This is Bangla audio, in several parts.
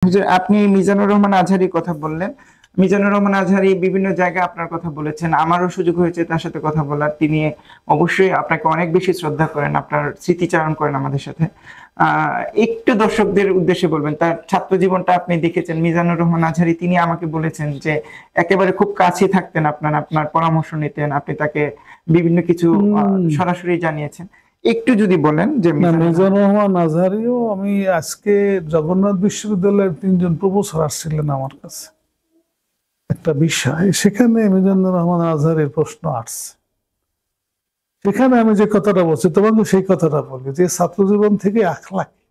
যে আপনি মিজানুর রহমান আজহারির কথা বললেন। মিজানুর রহমান আজহারি বিভিন্ন জায়গায় আপনার কথা বলেছেন, আমারও সুযোগ হয়েছে তার সাথে কথা বলার। তিনি অবশ্যই আপনাকে অনেক বেশি শ্রদ্ধা করেন, আপনার স্মৃতিচারণ করেন আমাদের সাথে। একটু দর্শকদের উদ্দেশ্যে বলবেন, তার ছাত্র জীবনটা আপনি দেখেছেন। মিজানুর রহমান আজহারি তিনি আমাকে বলেছেন যে একেবারে খুব কাছে থাকতেন, আপনার আপনার পরামর্শ নিতেন, আপনি তাকে বিভিন্ন কিছু সরাসরি জানিয়েছেন। একটু যদি বলেন যে মিজানুর রহমান আজহারিও, আমি আজকে জগন্নাথ বিশ্ববিদ্যালয়ের 3জন প্রফেসর আসছিলেন আমার কাছে একটা বিষয়, সেখানে মিজানুর রহমান আজহারির প্রশ্ন আসছে। সেখানে আমি যে কথাটা বলছি তোমাকে সেই কথাটা বলি যে ছাত্র জীবন থেকে আখলাকি,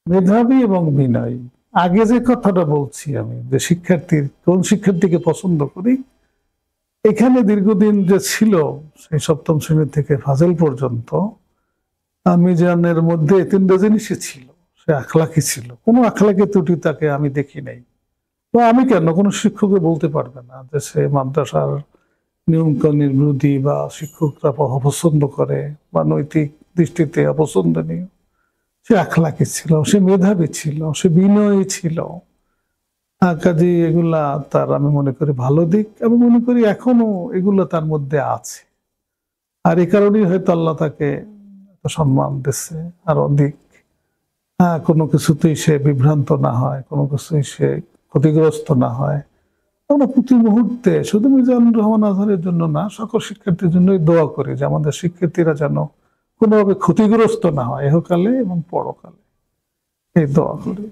মেধাবী এবং বিনয়ী। আগে যে কথাটা বলছি আমি, যে শিক্ষার্থীর কোন শিক্ষার্থীকে পছন্দ করি, এখানে দীর্ঘদিন যে ছিল সেই 7ম শ্রেণী থেকে ফাজেল পর্যন্ত মিজানের মধ্যে 3টা জিনিসই ছিল। সে আখলাকি ছিল, কোনো আখলাকি ত্রুটি তাকে আমি দেখি নাই। তো আমি কেন, কোনো শিক্ষককে বলতে পারবে না যে সে মাদ্রাসার নিয়মকানুনের বিরোধী বা শিক্ষকরা অপছন্দ করে বা নৈতিক দৃষ্টিতে অপছন্দনীয়। সে আখলাকি ছিল, সে মেধাবী ছিল, সে বিনয়ী ছিল। কাজে এগুলা তার আমি মনে করি ভালো দিক, আমি মনে করি এখনো এগুলো তার মধ্যে আছে। আর এই কারণেই হয়তো আল্লাহ তাকে সম্মান দিচ্ছে আর অধিক। কোনো কিছুতেই সে বিভ্রান্ত না হয়, কোনো কিছুই সে ক্ষতিগ্রস্ত না হয়। আমরা প্রতি মুহূর্তে শুধু মিজানুর রহমান আজহারের জন্য না, সকল শিক্ষার্থীর জন্যই দোয়া করি যে আমাদের শিক্ষার্থীরা যেন কোনোভাবে ক্ষতিগ্রস্ত না হয়, ইহকালে এবং পরকালে। এই দোয়া করি।